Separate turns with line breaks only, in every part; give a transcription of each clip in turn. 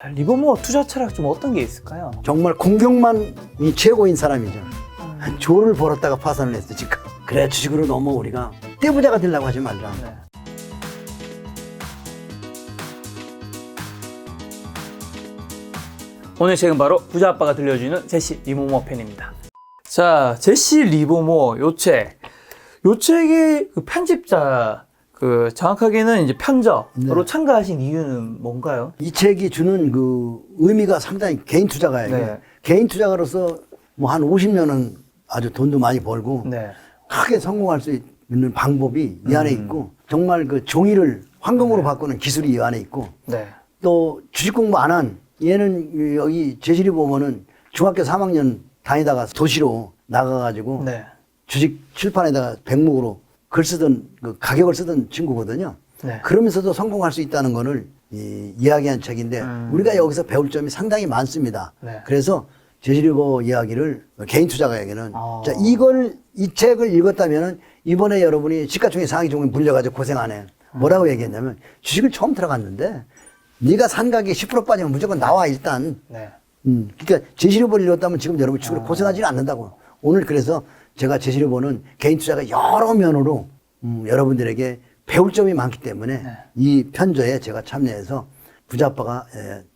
리버모어 투자 철학 좀 어떤 게 있을까요?
정말 공격만이 최고인 사람이죠. 조를 벌었다가 파산을 했어 지금. 그래 주식으로 너무 우리가 떼부자가 되려고 하지 말자.
네. 오늘 책은 바로 부자 아빠가 들려주는 제시 리버모어 편입니다. 자, 제시 리버모어 요 책. 요 책의 그 편집자 정확하게는 이제 편저로 참가하신 이유는 뭔가요?
이 책이 주는 그 의미가 상당히 개인 투자가예요.
네.
개인 투자가로서 뭐 한 50년은 아주 돈도 많이 벌고
네.
크게 성공할 수 있는 방법이 이 안에 있고 정말 그 종이를 황금으로 바꾸는 기술이 이 안에 있고
네.
또 주식 공부 안 한 얘는 여기 제시리 보면은 중학교 3학년 다니다가 도시로 나가가지고
네.
주식 칠판에다가 백목으로 글 쓰던 그 가격을 쓰던 친구거든요.
네.
그러면서도 성공할 수 있다는 거를 이야기한 책인데 우리가 여기서 배울 점이 상당히 많습니다.
네.
그래서 제시리버 이야기를 개인 투자가에게는 자, 이 책을 읽었다면은 이번에 여러분이 시가총액 상위 종목 물려가지고 고생 안 해. 뭐라고 얘기했냐면 주식을 처음 들어갔는데 네가 산 가격이 10% 빠지면 무조건 나와 일단.
네.
그러니까 제시리버를 읽었다면 지금 여러분 주식으로 고생하지는 않는다고. 오늘 그래서 제가 제시리버는 개인 투자가 여러 면으로 여러분들에게 배울 점이 많기 때문에 이 편저에 제가 참여해서 부자 아빠가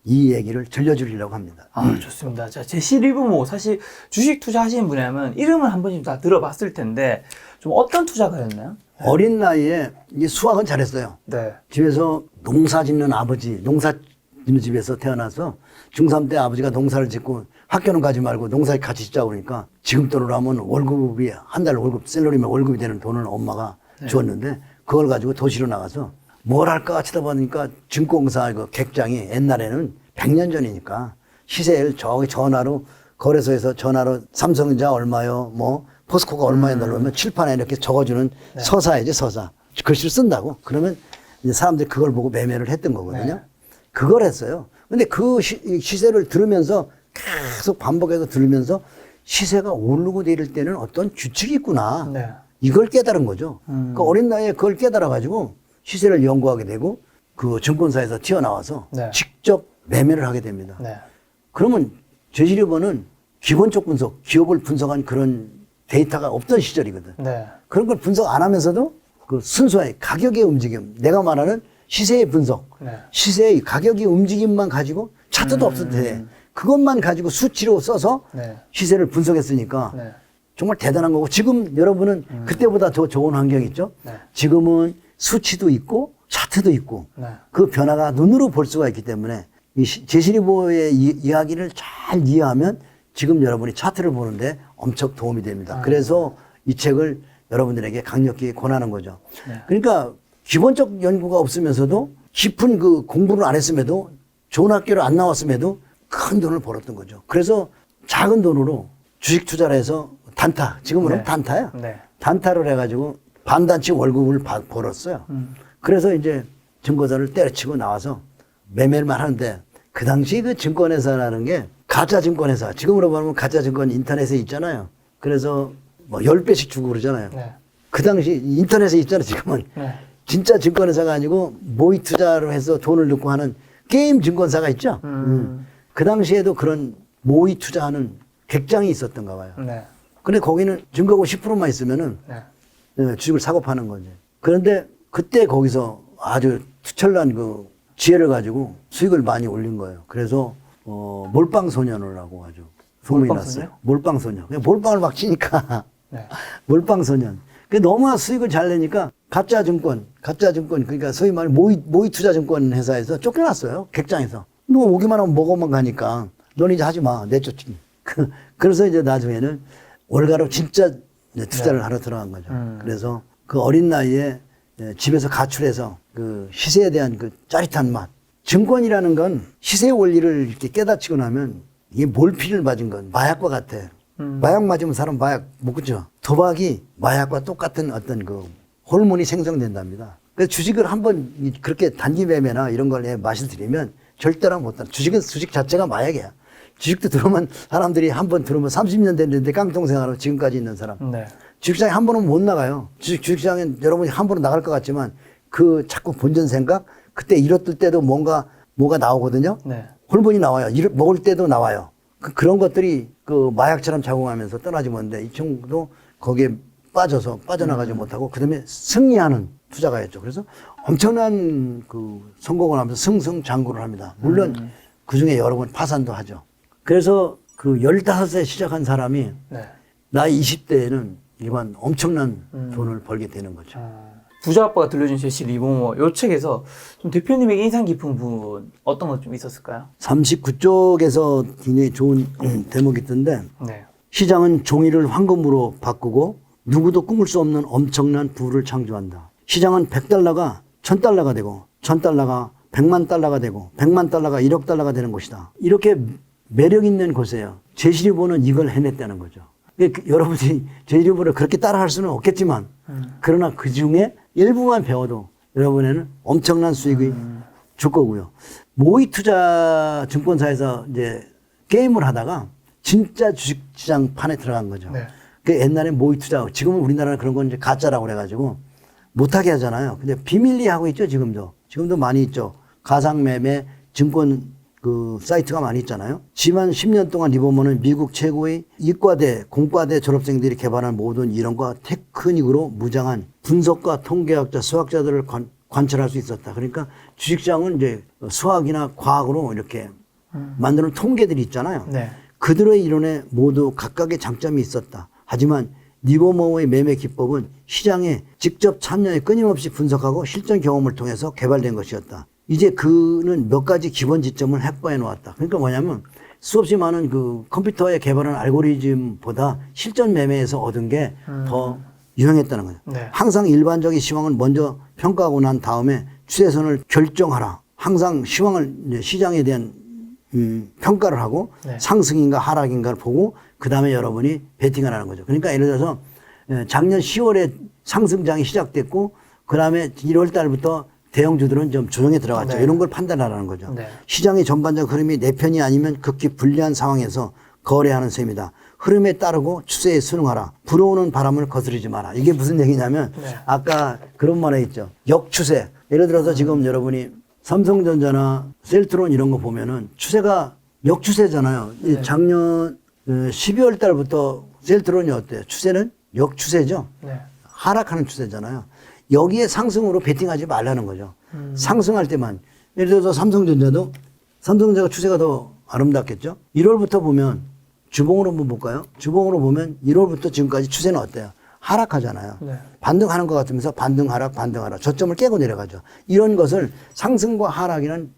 이 얘기를 들려주려고 합니다.
좋습니다. 자, 제시 리버모어 사실 주식 투자하시는 분이라면 이름을 한 번쯤 다 들어봤을 텐데 좀 어떤 투자가였나요?
어린 나이에 이 수학은 잘했어요.
네.
집에서 농사 짓는 아버지, 농사 짓는 집에서 태어나서 중3 때 아버지가 농사를 짓고 학교는 가지 말고 농사에 같이 짓자고 그러니까 지금 돈으로 하면 월급이 한 달 월급, 셀러리면 월급이 되는 돈을 엄마가 주었는데 그걸 가지고 도시로 나가서 뭘 할까 쳐다보니까 증권사 그 객장이 옛날에는 100년 전이니까 시세를 저기 전화로 거래소에서 전화로 삼성전자 얼마요, 뭐 포스코가 얼마에 넣으면 칠판에 이렇게 적어주는 서사이지 서사. 글씨를 쓴다고. 그러면 이제 사람들이 그걸 보고 매매를 했던 거거든요. 그걸 했어요. 근데 그 시세를 들으면서 계속 반복해서 들으면서 시세가 오르고 내릴 때는 어떤 규칙이 있구나.
네.
이걸 깨달은 거죠. 그 어린 나이에 그걸 깨달아가지고 시세를 연구하게 되고 그 증권사에서 튀어나와서 직접 매매를 하게 됩니다.
네.
그러면 제시리버는 기본적 분석, 기업을 분석한 그런 데이터가 없던 시절이거든.
네.
그런 걸 분석 안 하면서도 그 순수하게 가격의 움직임, 내가 말하는 시세의 분석, 시세의 가격의 움직임만 가지고 차트도 없을 때 그것만 가지고 수치로 써서 시세를 분석했으니까 정말 대단한 거고 지금 여러분은 그때보다 더 좋은 환경이 있죠. 지금은 수치도 있고 차트도 있고 그 변화가 눈으로 볼 수가 있기 때문에 이 제시리버의 이야기를 잘 이해하면 지금 여러분이 차트를 보는데 엄청 도움이 됩니다. 그래서 이 책을 여러분들에게 강력히 권하는 거죠. 그러니까 기본적 연구가 없으면서도 깊은 그 공부를 안 했음에도 좋은 학교를 안 나왔음에도 큰 돈을 벌었던 거죠. 그래서 작은 돈으로 주식 투자를 해서 단타, 지금은 단타야. 단타를 해가지고 반단치 월급을 벌었어요. 그래서 이제 증권사를 때려치고 나와서 매매만 하는데 그 당시 그 증권회사라는 게 가짜 증권회사. 지금으로 보면 가짜 증권 인터넷에 있잖아요. 그래서 뭐 10배씩 주고 그러잖아요. 그 당시 인터넷에 있잖아요, 지금은. 진짜 증권회사가 아니고 모의 투자로 해서 돈을 넣고 하는 게임 증권사가 있죠. 그 당시에도 그런 모의 투자하는 객장이 있었던가 봐요. 근데 거기는 증거금 10%만 있으면은 주식을 사고 파는 거지. 그런데 그때 거기서 아주 투철난 그 지혜를 가지고 수익을 많이 올린 거예요. 그래서 몰빵소년이라고 아주 소문이 났어요. 몰빵소년. 그냥 몰빵을 막 치니까 몰빵소년. 너무나 수익을 잘 내니까 가짜 증권 그러니까 소위 말해 모의 투자 증권 회사에서 쫓겨났어요. 객장에서. 너 오기만 하면 먹어만 가니까 너는 이제 하지 마. 내쫓기. 그래서 이제 나중에는 월가로 진짜 투자를 하러 들어간 거죠. 그래서 그 어린 나이에 집에서 가출해서 그 시세에 대한 그 짜릿한 맛. 증권이라는 건 시세의 원리를 이렇게 깨닫히고 나면 이게 몰피를 맞은 건 마약과 같아. 마약 맞으면 사람 마약 못 끊죠. 도박이 마약과 똑같은 어떤 그 호르몬이 생성된답니다. 그래서 주식을 한번 그렇게 단기 매매나 이런 걸 맛을 들이면 절대로 못한다. 주식 자체가 마약이야. 주식도 들어오면 사람들이 한 번 들어오면 30년 됐는데 깡통 생활하고 지금까지 있는 사람. 주식시장에 한 번은 못 나가요. 주식시장에 여러분이 한 번은 나갈 것 같지만 그 자꾸 본전 생각, 그때 잃었을 때도 뭐가 나오거든요. 호르몬이 나와요. 먹을 때도 나와요. 그런 것들이 그 마약처럼 작용하면서 떠나지 못하는데 이 친구도 거기에 빠져서 빠져나가지 못하고 그다음에 승리하는 투자가였죠. 그래서 엄청난 그 성공을 하면서 승승장구를 합니다. 물론 그 중에 여러 번 파산도 하죠. 그래서 그 15세 시작한 사람이
네.
나이 20대에는 일반 엄청난 돈을 벌게 되는 거죠.
부자 아빠가 들려준 제시 리버모 요 책에서 좀 대표님에게 인상 깊은 부분 어떤 것 좀 있었을까요?
39쪽에서 굉장히 좋은 대목이 있던데
네.
시장은 종이를 황금으로 바꾸고 누구도 꿈꿀 수 없는 엄청난 부를 창조한다. 시장은 100달러가 1000달러가 되고 1000달러가 100만 달러가 되고 100만 달러가 1억 달러가 되는 곳이다. 이렇게 매력 있는 곳이에요. 제시리보는 이걸 해냈다는 거죠. 여러분이 제시리보를 그렇게 따라할 수는 없겠지만 그러나 그 중에 일부만 배워도 여러분에는 엄청난 수익이 줄 거고요. 모의 투자 증권사에서 이제 게임을 하다가 진짜 주식시장판에 들어간 거죠.
네.
그 옛날에 모의 투자, 지금은 우리나라는 그런 건 이제 가짜라고 그래가지고 못하게 하잖아요. 근데 비밀리 하고 있죠, 지금도. 지금도 많이 있죠. 가상매매 증권 그 사이트가 많이 있잖아요. 지난 10년 동안 리버모는 미국 최고의 이과대, 공과대 졸업생들이 개발한 모든 이론과 테크닉으로 무장한 분석가, 통계학자, 수학자들을 관찰할 수 있었다. 그러니까 주식시장은 이제 수학이나 과학으로 이렇게 만드는 통계들이 있잖아요.
네.
그들의 이론에 모두 각각의 장점이 있었다. 하지만 리버모어의 매매 기법은 시장에 직접 참여해 끊임없이 분석하고 실전 경험을 통해서 개발된 것이었다. 이제 그는 몇 가지 기본 지점을 확보해 놓았다. 그러니까 뭐냐면 수없이 많은 그 컴퓨터에 개발한 알고리즘보다 실전 매매에서 얻은 게 더 유용했다는 거죠.
네.
항상 일반적인 시황을 먼저 평가하고 난 다음에 추세선을 결정하라. 항상 시장에 대한 평가를 하고
네.
상승인가 하락인가를 보고 그 다음에 여러분이 베팅을 하는 거죠. 그러니까 예를 들어서 작년 10월에 상승장이 시작됐고 그 다음에 1월 달부터 대형주들은 좀 조정에 들어갔죠.
네.
이런 걸 판단하라는 거죠.
네.
시장의 전반적 흐름이 내 편이 아니면 극히 불리한 상황에서 거래하는 셈이다. 흐름에 따르고 추세에 순응하라. 불어오는 바람을 거스르지 마라. 이게 무슨 얘기냐면
네.
아까 그런 말에 있죠. 역추세. 예를 들어서 지금 여러분이 삼성전자나 셀트론 이런 거 보면은 추세가 역추세잖아요.
네.
작년 12월 달부터 셀트론이 어때요? 추세는 역추세죠.
네.
하락하는 추세잖아요. 여기에 상승으로 베팅하지 말라는 거죠. 상승할 때만. 예를 들어서 삼성전자가 추세가 더 아름답겠죠. 1월부터 보면 주봉으로 한번 볼까요? 주봉으로 보면 1월부터 지금까지 추세는 어때요? 하락하잖아요.
네.
반등하는 것 같으면서 반등 하락 저점을 깨고 내려가죠. 이런 것을 상승과 하락이라는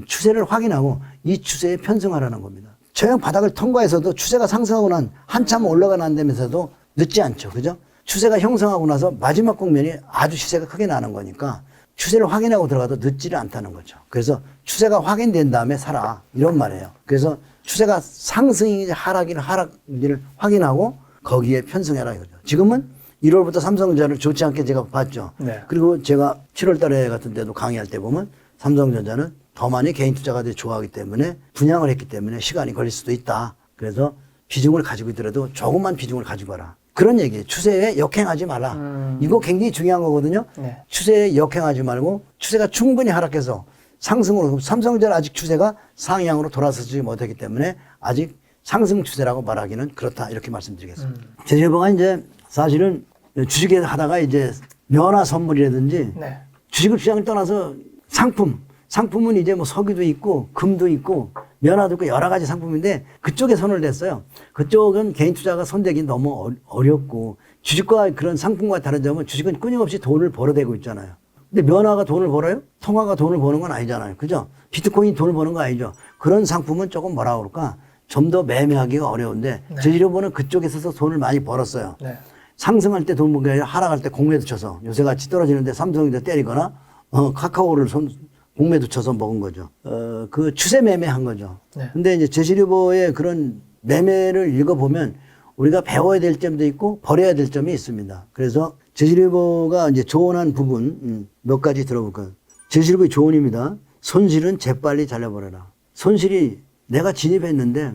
추세를 확인하고 이 추세에 편승하라는 겁니다. 저형 바닥을 통과해서도 추세가 상승하고 난 한참 올라가는데면서도 늦지 않죠. 그죠? 추세가 형성하고 나서 마지막 국면이 아주 시세가 크게 나는 거니까 추세를 확인하고 들어가도 늦지를 않다는 거죠. 그래서 추세가 확인된 다음에 사라. 이런 말이에요. 그래서 추세가 상승인지 하락인지를 확인하고 거기에 편승해라 이거죠. 지금은 1월부터 삼성전자를 좋지 않게 제가 봤죠.
네.
그리고 제가 7월 달에 같은 때도 강의할 때 보면 삼성전자는 더 많이 개인 투자가들이 좋아하기 때문에 분양을 했기 때문에 시간이 걸릴 수도 있다. 그래서 비중을 가지고 있더라도 조금만 비중을 가지고 와라. 그런 얘기예요. 추세에 역행하지 말라. 이거 굉장히 중요한 거거든요.
네.
추세에 역행하지 말고 추세가 충분히 하락해서 상승으로 삼성전자 아직 추세가 상향으로 돌아서지 못했기 때문에 아직 상승 추세라고 말하기는 그렇다 이렇게 말씀드리겠습니다. 제시리버가 이제 사실은 주식에 하다가 이제 면화 선물이라든지
네.
주식을 시장을 떠나서 상품은 이제 뭐 석유도 있고 금도 있고 면화도 있고 여러 가지 상품인데 그쪽에 손을 댔어요. 그쪽은 개인 투자가 손대기 너무 어렵고 주식과 그런 상품과 다른 점은 주식은 끊임없이 돈을 벌어대고 있잖아요. 근데 면화가 돈을 벌어요? 통화가 돈을 버는 건 아니잖아요. 그죠? 비트코인 돈을 버는 거 아니죠. 그런 상품은 조금 뭐라 그럴까? 좀 더 매매하기가 어려운데
네.
제시리버는 그쪽에서 돈을 많이 벌었어요.
네.
상승할 때 돈 번 게 아니라 하락할 때 공매도 쳐서 요새 같이 떨어지는데 삼성에다 때리거나 카카오를 공매도 쳐서 먹은 거죠. 그 추세 매매한 거죠.
네.
근데 이제 제시리버의 그런 매매를 읽어보면 우리가 배워야 될 점도 있고 버려야 될 점이 있습니다. 그래서 제시리버가 이제 조언한 부분 몇 가지 들어볼까요? 제시리버의 조언입니다. 손실은 재빨리 잘라버려라. 손실이 내가 진입했는데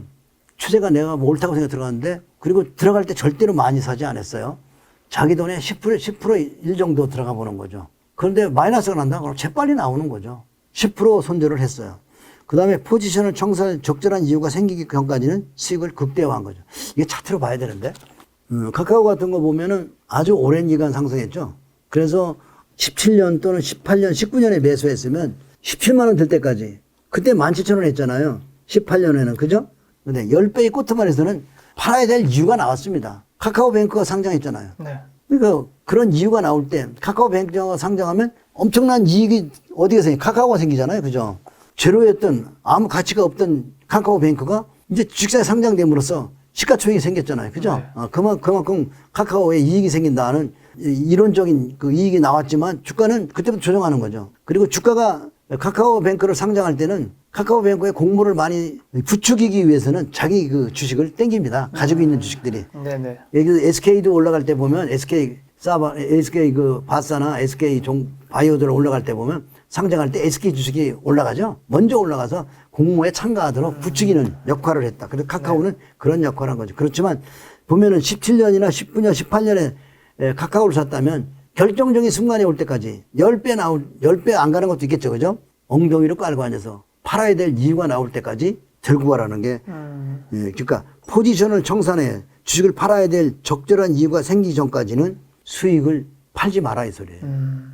추세가 내가 뭐 옳다고 생각 들어갔는데 그리고 들어갈 때 절대로 많이 사지 않았어요. 자기 돈의 10% 일 정도 들어가 보는 거죠. 그런데 마이너스가 난다? 그럼 재빨리 나오는 거죠. 10% 손절을 했어요. 그 다음에 포지션을 청산할 적절한 이유가 생기기 전까지는 수익을 극대화한 거죠. 이게 차트로 봐야 되는데. 카카오 같은 거 보면은 아주 오랜 기간 상승했죠. 그래서 17년 또는 18년, 19년에 매수했으면 17만 원 될 때까지 그때 17,000원 했잖아요. 18년에는. 그죠? 근데 10배의 꼬트말에서는 팔아야 될 이유가 나왔습니다. 카카오뱅크가 상장했잖아요.
네.
그러니까 그런 이유가 나올 때 카카오뱅크가 상장하면 엄청난 이익이 어디가 생겨? 카카오가 생기잖아요. 그죠? 제로였던 아무 가치가 없던 카카오뱅크가 이제 주식사에 상장됨으로써 시가총액이 생겼잖아요. 그죠?
네.
그만큼 카카오에 이익이 생긴다는 이론적인 그 이익이 나왔지만 주가는 그때부터 조정하는 거죠. 그리고 주가가 카카오뱅크를 상장할 때는 카카오뱅크의 공모를 많이 부추기기 위해서는 자기 그 주식을 땡깁니다. 가지고 있는 주식들이.
네네.
여기 SK도 올라갈 때 보면 SK 그 바사나 SK 바이오들 올라갈 때 보면 상장할 때 SK 주식이 올라가죠. 먼저 올라가서 공모에 참가하도록 부추기는 역할을 했다. 그래서 카카오는 그런 역할을 한 거죠. 그렇지만 보면은 17년이나 19년, 18년에 카카오를 샀다면 결정적인 순간에 올 때까지 10배 안 가는 것도 있겠죠. 그죠? 엉덩이로 깔고 앉아서 팔아야 될 이유가 나올 때까지 들고 가라는 게, 예, 그러니까 포지션을 청산해 주식을 팔아야 될 적절한 이유가 생기기 전까지는 수익을 팔지 마라 이 소리예요.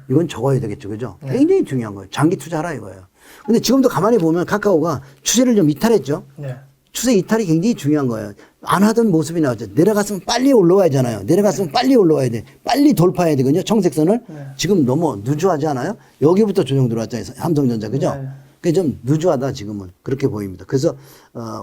이건 적어야 되겠죠. 그죠?
네.
굉장히 중요한 거예요. 장기 투자하라 이거예요. 근데 지금도 가만히 보면 카카오가 추세를 좀 이탈했죠.
네.
추세 이탈이 굉장히 중요한 거예요. 안 하던 모습이 나왔죠. 내려갔으면 빨리 올라와야잖아요. 내려갔으면 빨리 올라와야 돼. 빨리 돌파해야 되거든요. 청색선을.
네.
지금 너무 누주하지 않아요? 여기부터 조정 들어왔잖아요. 삼성전자. 그죠?
네.
그게 좀 누주하다 지금은. 그렇게 보입니다. 그래서,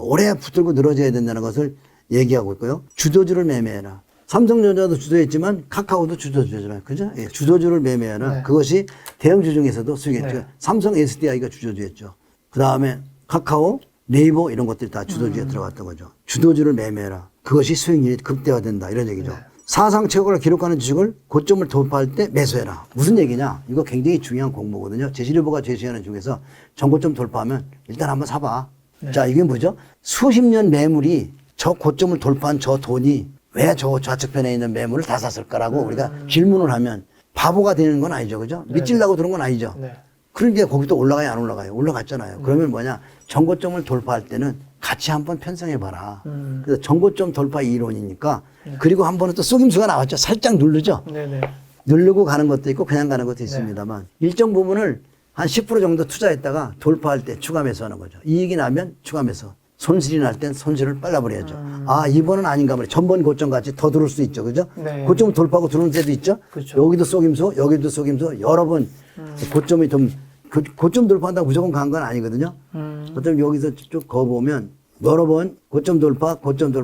오래 붙들고 늘어져야 된다는 것을 얘기하고 있고요. 주도주를 매매해라. 삼성전자도 주도했지만 카카오도 주도주잖아요. 그죠? 예, 주도주를 매매해라.
네.
그것이 대형주 중에서도 수익했죠.
네.
삼성 SDI가 주도주였죠. 그 다음에 카카오, 네이버 이런 것들이 다 주도주에 들어갔던 거죠. 주도주를 매매해라. 그것이 수익률이 극대화된다. 이런 얘기죠.
네.
사상 최고를 기록하는 주식을 고점을 돌파할 때 매수해라. 무슨 얘기냐? 이거 굉장히 중요한 공모거든요. 제시일보가 제시하는 중에서 전고점 돌파하면 일단 한번 사봐.
네.
자, 이게 뭐죠? 수십 년 매물이 저 고점을 돌파한 저 돈이 왜 저 좌측편에 있는 매물을 다 샀을까라고 우리가 질문을 하면 바보가 되는 건 아니죠. 그죠? 믿질라고 그런 건 아니죠.
네.
그러니까 거기도 올라가요, 안 올라가요? 올라갔잖아요. 그러면 뭐냐? 전고점을 돌파할 때는 같이 한번 편성해봐라. 그래서 전고점 돌파 이론이니까 그리고 한 번은 또 쏘김수가 나왔죠. 살짝 누르죠.
네네.
누르고 가는 것도 있고 그냥 가는 것도 있습니다만 일정 부분을 한 10% 정도 투자했다가 돌파할 때 추가 매수하는 거죠. 이익이 나면 추가 매수. 손실이 날 땐 손실을 빨라버려야죠. 아, 이번은 아닌가 보네. 전번 고점 같이 더 들을 수 있죠. 그죠?
네.
고점 돌파하고 들어오는 때도 있죠.
그렇죠.
여기도 쏘김수, 여기도 쏘김수. 여러 번 고점이 좀, 고점 돌파한다고 무조건 간 건 아니거든요. 어쩌면 여기서 쭉 거보면 여러 번 고점 돌파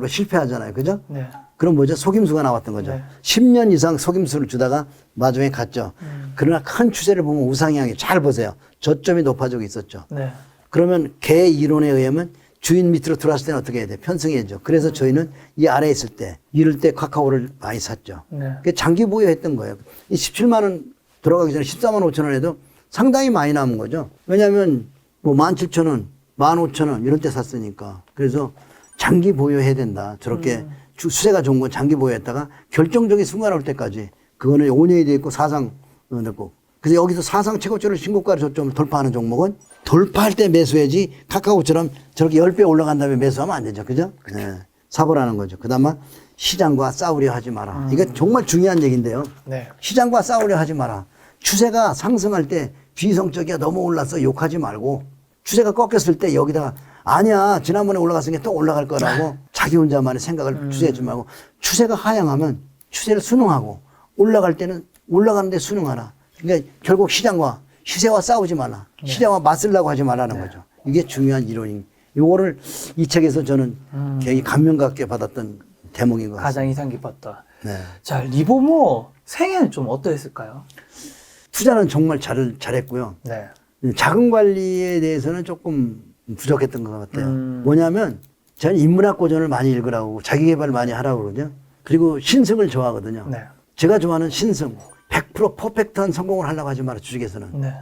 실패하잖아요. 그죠?
네.
그럼 뭐죠? 속임수가 나왔던 거죠.
네.
10년 이상 속임수를 주다가 마중에 갔죠. 그러나 큰 추세를 보면 우상향이 잘 보세요. 저점이 높아지고 있었죠.
네.
그러면 개 이론에 의하면 주인 밑으로 들어왔을 때는 어떻게 해야 돼? 편성해야죠. 그래서 저희는 이 아래에 있을 때, 이럴 때 카카오를 많이 샀죠.
네.
그게 장기 보유했던 거예요. 이 17만 원 들어가기 전에 14만 5천 원에도 상당히 많이 남은 거죠. 왜냐하면 뭐 17,000원, 15,000원 이런 때 샀으니까. 그래서 장기 보유해야 된다. 저렇게 수세가 좋은 건 장기 보유했다가 결정적인 순간 올 때까지 그거는 5년이 돼 있고 사상 됐고. 그래서 여기서 사상 최고점을 신고가 저점을 돌파하는 종목은 돌파할 때 매수해야지 카카오처럼 저렇게 10배 올라간 다음에 매수하면 안 되죠. 그죠? 네. 사보라는 거죠. 그 다음에 시장과 싸우려 하지 마라. 이게 정말 중요한 얘기인데요.
네.
시장과 싸우려 하지 마라. 추세가 상승할 때 비성적이야 너무 올랐어 욕하지 말고 추세가 꺾였을 때 여기다가 아니야 지난번에 올라갔으니까 또 올라갈 거라고 자기 혼자만의 생각을 추세하지 말고 추세가 하향하면 추세를 순응하고 올라갈 때는 올라가는데 순응하라. 그러니까 결국 시세와 싸우지 말라.
네.
시장과 맞서려고 하지 말라는 거죠. 이게 중요한 이론입니다. 요거를 이 책에서 저는 굉장히 감명 갖게 받았던 대목인 것 같습니다.
가장 인상 깊었다.
네.
자, 리보모 생애는 좀 어떠했을까요?
투자는 정말 잘했고요.
네.
자금 관리에 대해서는 조금 부족했던 것 같아요. 뭐냐면 저는 인문학 고전을 많이 읽으라고 자기 개발을 많이 하라고 그러거든요. 그리고 신승을 좋아하거든요.
네.
제가 좋아하는 신승. 100% 퍼펙트한 성공을 하려고 하지 마라 주식에서는.
네.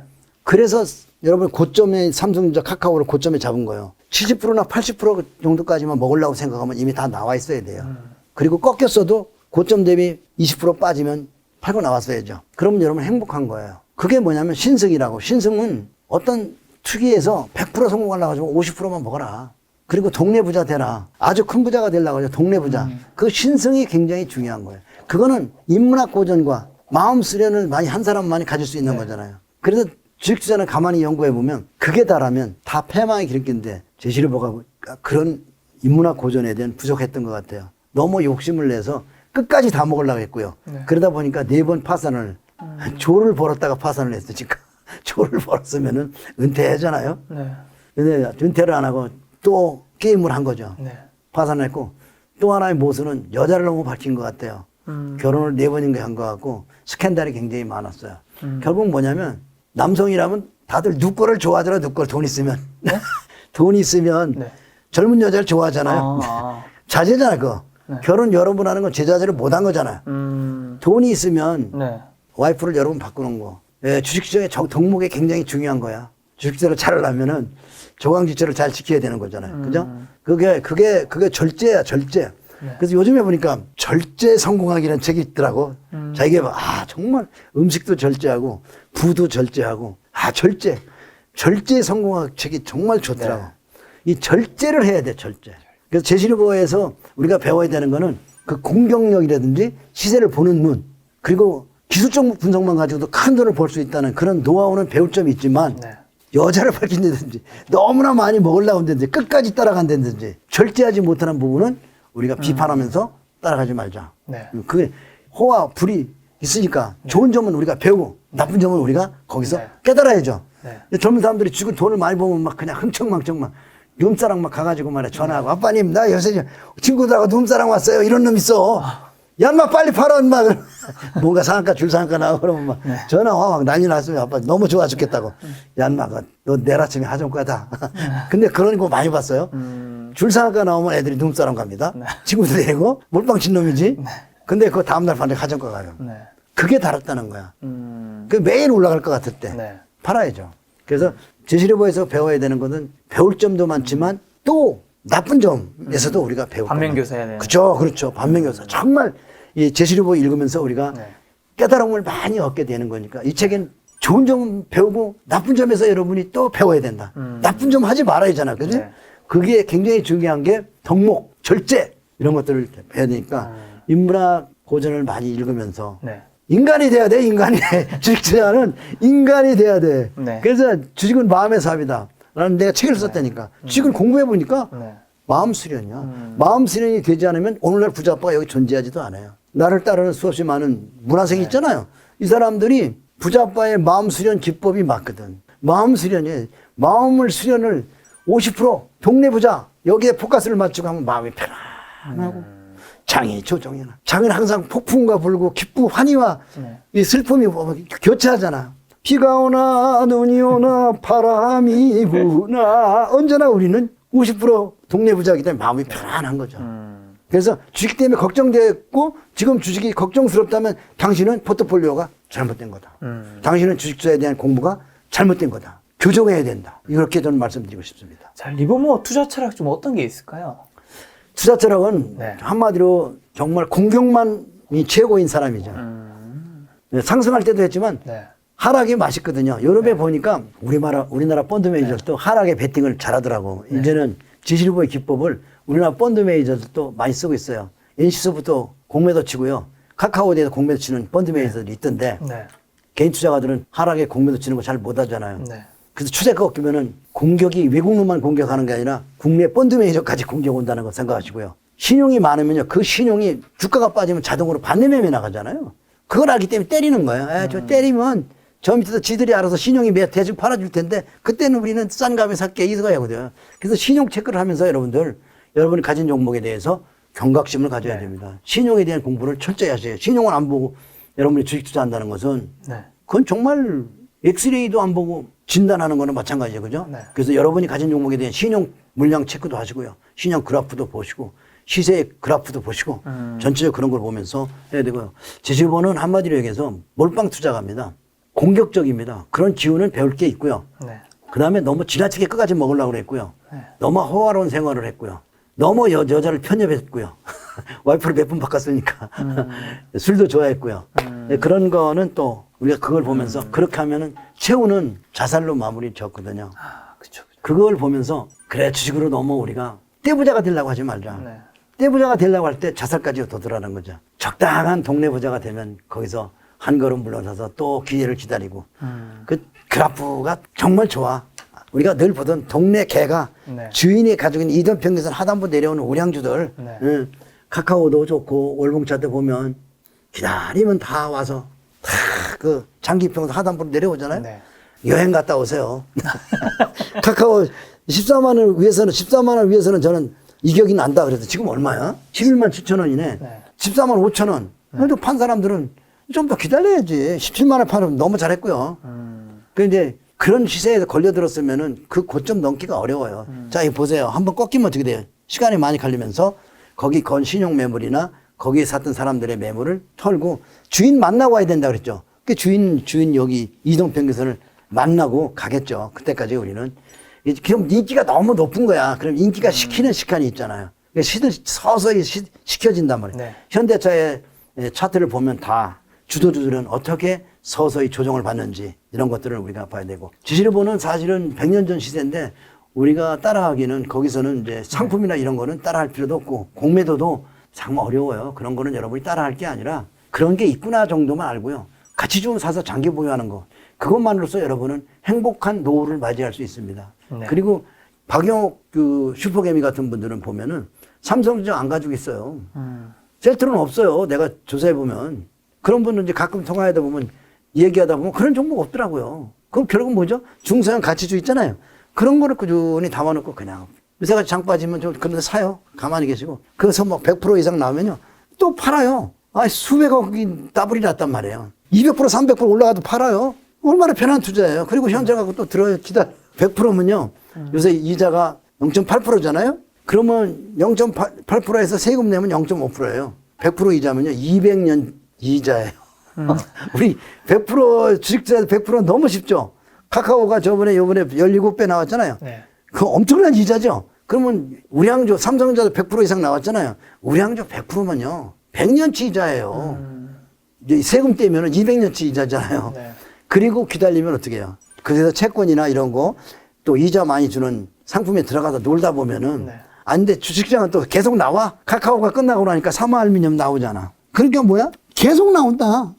그래서 여러분 고점에 삼성전자 카카오를 고점에 잡은 거예요. 70%나 80% 정도까지만 먹으려고 생각하면 이미 다 나와 있어야 돼요. 그리고 꺾였어도 고점 대비 20% 빠지면 팔고 나왔어야죠. 그러면 여러분 행복한 거예요. 그게 뭐냐면 신승이라고. 신승은 어떤 투기해서 100% 성공하려고 하지만 50%만 먹어라. 그리고 동네 부자 되라. 아주 큰 부자가 되려고 하죠. 동네 부자. 그 신성이 굉장히 중요한 거예요. 그거는 인문학 고전과 마음 수련을 많이 한 사람만이 가질 수 있는 거잖아요. 그래서 주식투자는 가만히 연구해 보면 그게 다라면 다 패망의 길길인데 제시르버가 그런 인문학 고전에 대한 부족했던 것 같아요. 너무 욕심을 내서 끝까지 다 먹으려고 했고요. 그러다 보니까 4번 파산을 조를 벌었다가 파산을 했으니까 조를 벌었으면은 은퇴하잖아요. 근데 은퇴를 안 하고 또 게임을 한 거죠. 파산을 했고 또 하나의 모순은 여자를 너무 밝힌 것 같아요. 결혼을 4번인가 한 것 같고 스캔들이 굉장히 많았어요. 결국 뭐냐면 남성이라면 다들 누구를 좋아하더라. 누구 돈 있으면. 돈 있으면 젊은 여자를 좋아하잖아요. 자제잖아 그거. 결혼 여러 번 하는 건 제 자제를 못 한 거잖아요. 돈이 있으면 와이프를 여러 번 바꾸는 거. 예, 주식시장의 덕목이 굉장히 중요한 거야. 주식시장을 잘하려면은 조강지처를 잘 지켜야 되는 거잖아요. 그죠? 그게 절제야, 절제. 그래서 요즘에 보니까 절제 성공하기라는 책이 있더라고. 자기가 정말 음식도 절제하고 부도 절제하고 절제 성공학 책이 정말 좋더라고. 이 절제를 해야 돼, 절제. 그래서 제시르버에서 우리가 배워야 되는 거는 그 공격력이라든지 시세를 보는 눈, 그리고 기술적 분석만 가지고도 큰 돈을 벌 수 있다는 그런 노하우는 배울 점이 있지만 여자를 밝힌다든지 너무나 많이 먹으려고 한다든지 끝까지 따라간다든지 절제하지 못하는 부분은 우리가 비판하면서 따라가지 말자. 그게 호와 불이 있으니까 좋은 점은 우리가 배우고 나쁜 점은 우리가 거기서 깨달아야죠. 젊은 사람들이 지금 돈을 많이 보면 막 그냥 흥청망청 막 룸사랑 막 가가지고 말이야 전화하고 아빠님 나 요새 친구들하고 룸사랑 왔어요 이런 놈 있어. 야 인마 빨리 팔아 인마. 뭔가 상한가 줄 상한가 나오고 그러면 막 전화 와 막 난리 났으면 아빠 너무 좋아 죽겠다고. 야 인마 너 내일 아침에 하정과다. 근데 그런 거 많이 봤어요. 줄 상한가 나오면 애들이 룸사랑 갑니다. 친구들 데리고 몰빵친 놈이지. 근데 그 다음날 반대 하정과 가요. 그게 다르다는 거야. 그 매일 올라갈 것 같을 때 팔아야죠. 그래서 제시르버에서 배워야 되는 것은 배울 점도 많지만 또 나쁜 점에서도 우리가 배우고
반면교사해야 되는.
그렇죠. 반면교사. 정말 이 제시르버 읽으면서 우리가 깨달음을 많이 얻게 되는 거니까 이 책엔 좋은 점 배우고 나쁜 점에서 여러분이 또 배워야 된다. 나쁜 점 하지 말아야잖아. 그지? 그게 굉장히 중요한 게 덕목, 절제 이런 것들을 배워야 되니까 인문학 고전을 많이 읽으면서 인간이 돼야 돼, 인간이. 주식투자는 인간이 돼야 돼. 그래서 주식은 마음의 삽이다. 라는 내가 책을 썼다니까. 주식을 공부해보니까 마음 수련이야. 마음 수련이 되지 않으면 오늘날 부자 아빠가 여기 존재하지도 않아요. 나를 따르는 수없이 많은 문화생이 있잖아요. 이 사람들이 부자 아빠의 마음 수련 기법이 맞거든. 마음 수련이, 마음을 수련을 50% 동네 부자, 여기에 포커스를 맞추고 하면 마음이 편안하고 장이 조정이나 장은 항상 폭풍과 불고 기쁘고 환희와 이 슬픔이 교차하잖아. 비가 오나 눈이 오나 바람이 부나 언제나 우리는 50% 동네 부자이기 때문에 마음이 편안한 거죠. 그래서 주식 때문에 걱정됐고 지금 주식이 걱정스럽다면 당신은 포트폴리오가 잘못된 거다. 당신은 주식 투자에 대한 공부가 잘못된 거다. 교정해야 된다. 이렇게 저는 말씀드리고 싶습니다.
자, 리버모어 투자 철학 좀 어떤 게 있을까요?
투자 철학은 한마디로 정말 공격만이 최고인 사람이죠. 상승할 때도 했지만 하락이 맛있거든요. 유럽에 보니까 우리나라 펀드 매니저도 하락에 베팅을 잘하더라고. 이제는 제시르버의 기법을 우리나라 펀드 매니저들도 많이 쓰고 있어요. NC소프트도 공매도 치고요. 카카오에서 공매도 치는 펀드 매니저들이 있던데 개인 투자가들은 하락에 공매도 치는 거 잘 못하잖아요. 그래서 추세가 꺾이면은 공격이 외국놈만 공격하는 게 아니라 국내 펀드 매니저까지 공격 온다는 거 생각하시고요. 신용이 많으면요. 그 신용이 주가가 빠지면 자동으로 반대매매 나가잖아요. 그걸 알기 때문에 때리는 거예요. 저 때리면 저 밑에서 지들이 알아서 신용이 대충 팔아줄 텐데 그때는 우리는 싼 값에 살게 이거야 하거든요. 그래서 신용 체크를 하면서 여러분이 가진 종목에 대해서 경각심을 가져야 됩니다. 신용에 대한 공부를 철저히 하셔야 돼요. 신용을 안 보고 여러분이 주식 투자한다는 것은 그건 정말 엑스레이도 안 보고 진단하는 거는 마찬가지예요. 그죠? 그래서 여러분이 가진 종목에 대한 신용 물량 체크도 하시고요. 신용 그래프도 보시고 시세 그래프도 보시고 전체적으로 그런 걸 보면서 해야 되고요. 제시르버는 한마디로 얘기해서 몰빵 투자가입니다. 공격적입니다. 그런 기운은 배울 게 있고요. 그 다음에 너무 지나치게 끝까지 먹으려고 그랬고요. 너무 호화로운 생활을 했고요. 너무 여자를 편협했고요. 와이프를 몇 번 바꿨으니까. 술도 좋아했고요. 그런 거는 또 우리가 그걸 보면서 그렇게 하면은 최후는 자살로 마무리 지었거든요.
아, 그쵸.
그걸 보면서 그래, 주식으로 너무 우리가 떼부자가 되려고 하지 말자.
네.
떼부자가 되려고 할 때 자살까지 도달하는 거죠. 적당한 동네 부자가 되면 거기서 한 걸음 물러서서 또 기회를 기다리고. 그 그래프가 정말 좋아. 우리가 늘 보던 동네 개가
네.
주인이 가지고 있는 이동평균선 하단부 내려오는 우량주들.
네.
응. 카카오도 좋고 월봉차도 보면 기다리면 다 와서 다 그 장기평선 하단부로 내려오잖아요.
네.
여행 갔다 오세요. 카카오 14만 원 위해서는 저는 이격이 난다 그래서 지금 얼마야? 11만 7천 원이네.
네.
14만 5천 원. 그래도 판 사람들은 좀 더 기다려야지. 17만 원 팔으면 너무 잘했고요. 그런데 그런 시세에 걸려들었으면은 그 고점 넘기가 어려워요. 자, 이거 보세요. 한번 꺾이면 어떻게 돼요? 시간이 많이 걸리면서 거기 건 신용 매물이나 거기에 샀던 사람들의 매물을 털고 주인 만나고 와야 된다 그랬죠. 그 주인 여기 이동평균선을 만나고 가겠죠. 그때까지 우리는. 그럼 인기가 너무 높은 거야. 그럼 인기가 식히는 시간이 있잖아요. 서서히 식혀진단 말이에요.
네.
현대차의 차트를 보면 다 주도주들은 어떻게 서서히 조정을 받는지 이런 것들을 우리가 봐야 되고. 지시르보는 사실은 100년 전 시세인데 우리가 따라하기는 거기서는 이제 상품이나 이런 거는 따라할 필요도 없고 공매도도 정말 어려워요. 그런 거는 여러분이 따라할 게 아니라 그런 게 있구나 정도만 알고요. 가치 좀 사서 장기 보유하는 거. 그것만으로써 여러분은 행복한 노후를 맞이할 수 있습니다.
네.
그리고 박영옥 그 슈퍼개미 같은 분들은 보면은 삼성전자 안 가지고 있어요. 셀트로는 없어요. 내가 조사해 보면. 그런 분은 이제 가끔 통화하다 보면 얘기하다 보면 그런 종목 없더라고요. 그럼 결국은 뭐죠? 중소형 가치주 있잖아요. 그런 거를 꾸준히 담아놓고 그냥 요새같이 장 빠지면 좀 그런 데 사요. 가만히 계시고. 그래서 뭐 100% 이상 나오면요. 또 팔아요. 아, 수백억이 더블이 났단 말이에요. 200% 300% 올라가도 팔아요. 얼마나 편한 투자예요. 그리고 현재 갖고 또 들어요. 100%면요. 요새 이자가 0.8%잖아요. 그러면 0.8%에서 세금 내면 0.5%예요. 100% 이자면요. 200년 이자예요. 우리 100% 주식투자 100% 너무 쉽죠. 카카오가 요번에 17배 나왔잖아요.
네.
그 엄청난 이자죠. 그러면 우량주, 삼성전자도 100% 이상 나왔잖아요. 우량주 100%면요. 100년치 이자예요. 이제 세금 떼면은 200년치 이자잖아요.
네.
그리고 기다리면 어떻게 해요? 그래서 채권이나 이런 거 또 이자 많이 주는 상품에 들어가서 놀다 보면은
네.
안 돼. 주식시장은 또 계속 나와. 카카오가 끝나고 나니까 사마알루미늄 나오잖아. 그러니까 뭐야? 계속 나온다.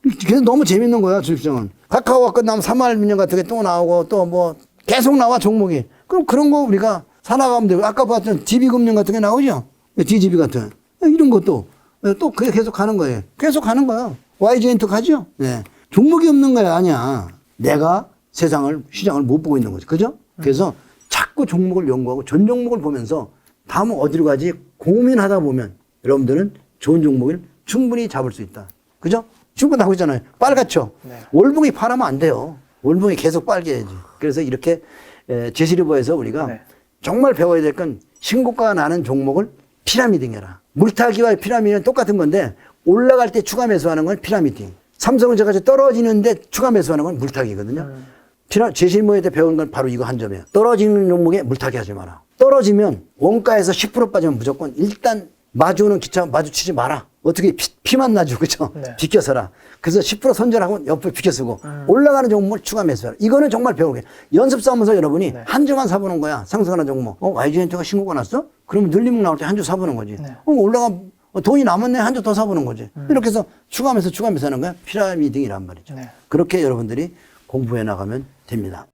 그래서 너무 재밌는 거야, 주식시장은. 카카오가 끝나면 사마알루미늄 같은 게 또 나오고 또 뭐 계속 나와, 종목이. 그럼 그런 거 우리가 살아가면 되고. 아까 봤던 DB금융 같은 게 나오죠? DGB 같은. 이런 것도 또 그게 계속 가는 거예요. 계속 가는 거야. YG엔터 가죠? 네. 종목이 없는 거야, 아니야. 내가 시장을 못 보고 있는 거죠. 그죠? 그래서 자꾸 종목을 연구하고 전 종목을 보면서 다음은 어디로 가지 고민하다 보면 여러분들은 좋은 종목을 충분히 잡을 수 있다. 그죠? 지금 나오고 있잖아요. 빨갛죠?
네.
월봉이 파라면 안 돼요. 월봉이 계속 빨개야지. 그래서 이렇게 제시리버에서 우리가
네.
정말 배워야 될 건 신고가가 나는 종목을 피라미딩해라. 물타기와 피라미드는 똑같은 건데 올라갈 때 추가 매수하는 건 피라미딩. 삼성전자가 떨어지는데 추가 매수하는 건 물타기거든요. 제시리버에 때 배운 건 바로 이거 한 점이에요. 떨어지는 종목에 물타기 하지 마라. 떨어지면 원가에서 10% 빠지면 무조건 일단 마주오는 기차 마주치지 마라. 어떻게 피만 나죠, 그죠?
네.
비켜서라. 그래서 10% 손절하고 옆에 비켜서고 올라가는 종목을 추가 매수하라. 이거는 정말 배우게. 연습 삼아서 여러분이
네.
한 주만 사보는 거야. 상승하는 종목. YG엔터가 신고가 났어? 그러면 늘리목 나올 때 한 주 사보는 거지.
네.
돈이 남았네. 한 주 더 사보는 거지. 이렇게 해서 추가 매수하는 거야. 피라미딩이란 말이죠.
네.
그렇게 여러분들이 공부해 나가면 됩니다.